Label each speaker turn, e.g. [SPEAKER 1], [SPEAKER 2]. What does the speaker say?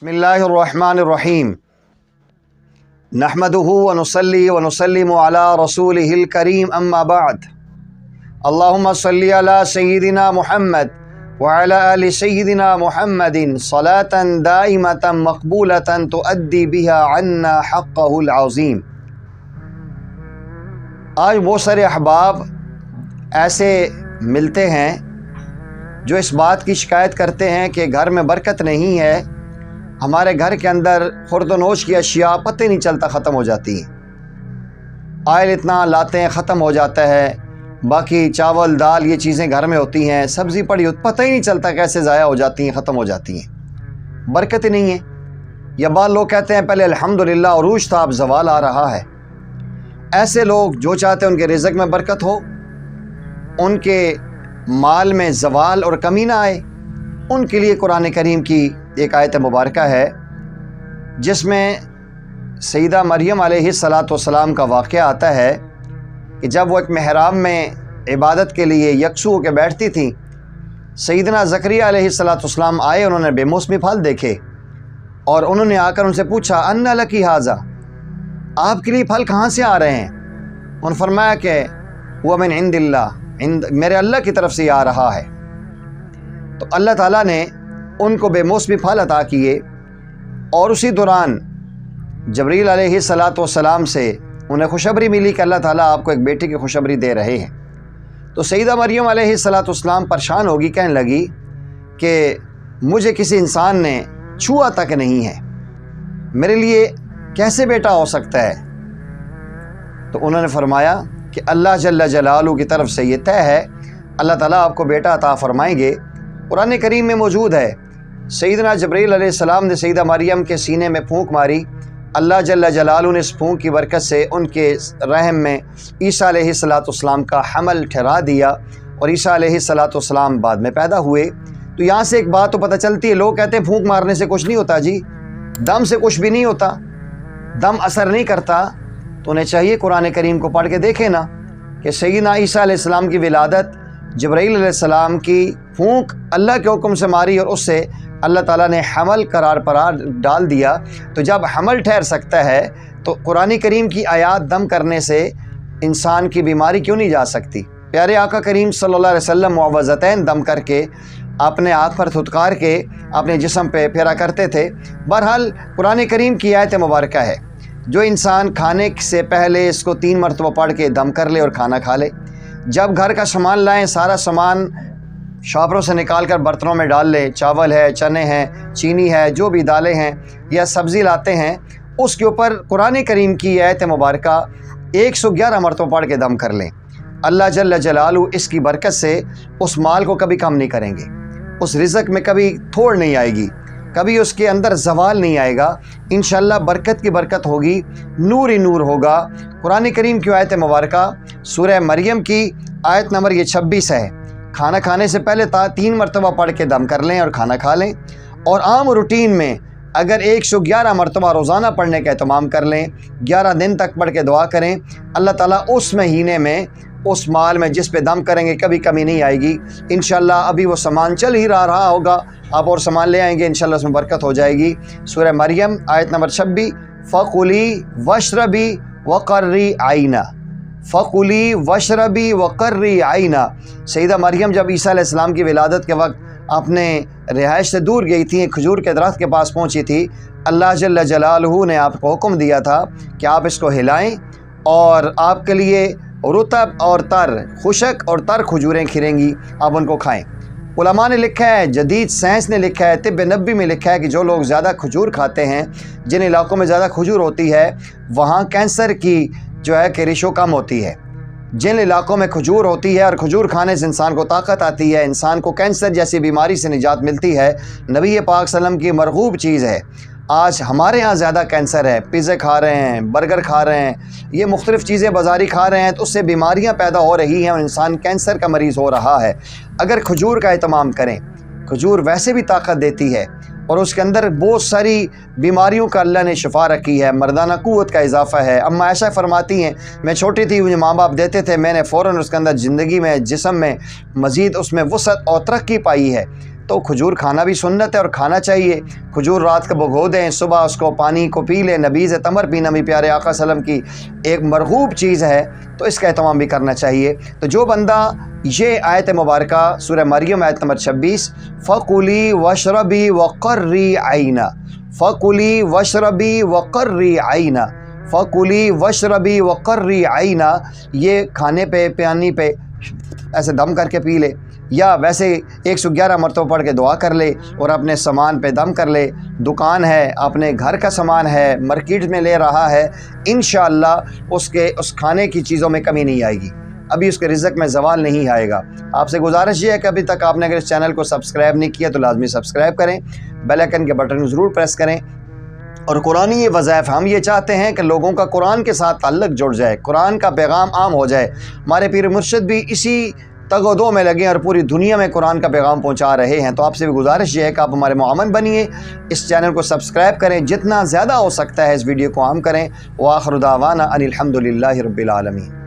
[SPEAKER 1] बिस्मिल्लाहिर्रहमानिर्रहीम नहमदुहु व नुसल्ली व नुसल्लिमु अला रसूलिहिल करीम अम्मा बाद अल्लाहुम्मा सल्ली अला सय्यिदिना मुहम्मद व अला आलि सय्यिदिना मुहम्मदिन सलातन दाइमतन मक़बूलतन तुअद्दी बिहा अन्ना हक़्क़हुल अज़ीम। आज बहुत सारे अहबाब ऐसे मिलते हैं जो इस बात की शिकायत करते हैं कि घर में बरकत नहीं है, हमारे घर के अंदर खुर्दनोश की अशिया पता नहीं चलता ख़त्म हो जाती हैं। आयल इतना लाते हैं ख़त्म हो जाता है, बाकी चावल दाल ये चीज़ें घर में होती हैं, सब्ज़ी पड़ी हो पता ही नहीं चलता कैसे ज़ाया हो जाती हैं, ख़त्म हो जाती हैं, बरकत ही नहीं है। या बाद लोग कहते हैं पहले अल्हम्दुलिल्लाह अरूज था अब ज़वाल आ रहा है। ऐसे लोग जो चाहते हैं उनके रिज़्क़ में बरकत हो, उनके माल में ज़वाल और कमी ना आए, उनके लिए कुरान करीम की एक आयत मुबारक है जिसमें सईदा मरियम अलैहिस्सलाम का वाक़या आता है कि जब वो एक महराब में इबादत के लिए यकसू होकर बैठती थी, सईदना ज़करिया अलैहिस्सलाम आए, उन्होंने बेमौसमी फल देखे और उन्होंने आकर उनसे पूछा अन्ना लकी हाजा, आपके लिए फल कहाँ से आ रहे हैं? उन्होंने फरमाया कि हुआ मिन इंदिल्लाह, मेरे अल्लाह की तरफ से आ रहा है। तो अल्लाह ताला ने उनको बेमौसमी फल अता किए और उसी दौरान जबरील अलैहिस्सलाम से उन्हें खुशखबरी मिली कि अल्लाह ताला आपको एक बेटे की खुशखबरी दे रहे हैं। तो सईदा मरियम अलैहिस्सलाम परेशान होगी, कहने लगी कि मुझे किसी इंसान ने छुआ तक नहीं है, मेरे लिए कैसे बेटा हो सकता है? तो उन्होंने फरमाया कि अल्लाह जल्ल जलालू की तरफ से ये तय है, अल्लाह ताला आपको बेटा अता फरमाएंगे। कुरान करीम में मौजूद है, सईदना जबरील अलैहिस्सलाम ने सईदा मरियम के सीने में फूंक मारी, अल्लाह जल्ल जलालू ने इस फूंक की बरकत से उनके रहम में ईसा अलैहिस्सलाम का हमल ठहरा दिया और ईसा अलैहिस्सलाम बाद में पैदा हुए। तो यहाँ से एक बात तो पता चलती है, लोग कहते हैं फूंक मारने से कुछ नहीं होता जी, दम से कुछ भी नहीं होता, दम असर नहीं करता। तो उन्हें चाहिए कुरान करीम को पढ़ के देखें ना कि सईदना ईसा अलैहिस्सलाम की विलादत जबरील अलैहिस्सलाम की फूंक अल्लाह के हुक्म से मारी और उससे अल्लाह ताला ने हमल करार डाल दिया। तो जब हमल ठहर सकता है तो कुरान करीम की आयत दम करने से इंसान की बीमारी क्यों नहीं जा सकती? प्यारे आका करीम सल्लल्लाहु अलैहि वसल्लम मुअव्वज़तैन दम करके अपने आँख पर थुतकार के अपने जिस्म पे फेरा करते थे। बहरहाल कुरान करीम की आयत मुबारक है, जो इंसान खाने से पहले इसको 3 मरतबा पढ़ के दम कर ले और खाना खा ले। जब घर का सामान लाएं, सारा सामान शॉपरों से निकाल कर बर्तनों में डाल लें, चावल है, चने हैं, चीनी है, जो भी दालें हैं या सब्ज़ी लाते हैं, उसके ऊपर कुरान करीम की आयत मुबारक 111 मरतबा पढ़ के दम कर लें। अल्लाह जल्ल जलालू इसकी बरकत से उस माल को कभी कम नहीं करेंगे, उस रिज़्क़ में कभी थोड़ नहीं आएगी, कभी उसके अंदर ज़वाल नहीं आएगा। इंशाअल्लाह बरकत की बरकत होगी, नूर ही नूर होगा। कुरान करीम की आयत मुबारक सूरह मरियम की आयत नंबर 26 है, खाना खाने से पहले 3 मरतबा पढ़ के दम कर लें और खाना खा लें। और आम रूटीन में अगर 111 मरतबा रोज़ाना पढ़ने का एहतमाम कर लें, 11 दिन तक पढ़ के दुआ करें, अल्लाह ताला उस महीने में उस माल में जिस पे दम करेंगे कभी कमी नहीं आएगी। इंशाअल्लाह अभी वो सामान चल ही रहा होगा, आप और सामान ले आएंगे, इंशाअल्लाह उसमें बरकत हो जाएगी। सूरह मरियम आयत नंबर 26, फ़कुली वशरबी वक़र्री आइना, फ़कुली वशरबी वक़र्री आइना। सईदा मरियम जब ईसा अलैहिस्सलाम की विलादत के वक्त अपने रिहाइश से दूर गई थी, खजूर के दरख्त के पास पहुंची थी, अल्लाह जल्ल जलालहू ने आपको हुक्म दिया था कि आप इसको हिलाएं और आपके लिए रुतब और तर, खुशक और तर खजूरें खिलेंगी, आप उनको खाएं। उलमा ने लिखा है, जदीद साइंस ने लिखा है, तिब्ब नबी में लिखा है कि जो लोग ज़्यादा खजूर खाते हैं, जिन इलाकों में ज़्यादा खजूर होती है, वहाँ कैंसर की जो है कि रेशो कम होती है। जिन इलाकों में खजूर होती है और खजूर खाने से इंसान को ताकत आती है, इंसान को कैंसर जैसी बीमारी से निजात मिलती है, नबी पाक सल्लम की मरगूब चीज़ है। आज हमारे यहाँ ज़्यादा कैंसर है, पिज़्ज़े खा रहे हैं, बर्गर खा रहे हैं, ये मुख्तलिफ़ चीज़ें बाज़ारी खा रहे हैं, तो उससे बीमारियाँ पैदा हो रही हैं और इंसान कैंसर का मरीज़ हो रहा है। अगर खजूर का एहतमाम करें, खजूर वैसे भी ताकत देती है और उसके अंदर बहुत सारी बीमारियों का अल्लाह ने शिफा रखी है, मर्दाना क़ुव्वत का इजाफ़ा है। अम्मा आयशा फरमाती हैं, मैं छोटी थी, मुझे माँ बाप देते थे, मैंने फ़ौरन उसके अंदर ज़िंदगी में, जिस्म में मज़ीद उसमें वुसअत और तरक्की पाई है। تو کھجور کھانا بھی سنت ہے اور کھانا چاہیے۔ کھجور رات کو بھگو دیں، صبح اس کو پانی کو پی لیں۔ نبیذ تمر پینا بھی پیارے آقا صلی اللہ علیہ وسلم کی ایک مرغوب چیز ہے، تو اس کا اہتمام بھی کرنا چاہیے۔ تو جو بندہ یہ آیت مبارکہ سورہ مریم آیت نمبر 26 فَقُلِي وَاشْرَبِي وَقَرِّي عَيْنًا، فَقُلِي وَاشْرَبِي وَقَرِّي عَيْنًا، فَقُلِي وَاشْرَبِي وَقَرِّي عَيْنًا، یہ کھانے پہ پانی پہ ایسے دم کر کے پی لے، یا ویسے 111 مرتبہ پڑھ کے دعا کر لے اور اپنے سامان پہ دم کر لے۔ دکان ہے، اپنے گھر کا سامان ہے، مارکیٹ میں لے رہا ہے، انشاءاللہ اس کھانے کی چیزوں میں کمی نہیں آئے گی، ابھی اس کے رزق میں زوال نہیں آئے گا۔ آپ سے گزارش یہ ہے کہ ابھی تک آپ نے اگر اس چینل کو سبسکرائب نہیں کیا تو لازمی سبسکرائب کریں، بیل آئیکن کے بٹن کو ضرور پریس کریں۔ اور قرآنی یہ وظائف ہم یہ چاہتے ہیں کہ لوگوں کا قرآن کے ساتھ تعلق جڑ جائے، قرآن کا پیغام عام ہو جائے۔ ہمارے پیر مرشد بھی اسی تگ و دو میں لگے اور پوری دنیا میں قرآن کا پیغام پہنچا رہے ہیں۔ تو آپ سے بھی گزارش یہ ہے کہ آپ ہمارے معاون بنیے، اس چینل کو سبسکرائب کریں، جتنا زیادہ ہو سکتا ہے اس ویڈیو کو عام کریں۔ وآخر دعوانا ان الحمد للہ رب العالمین۔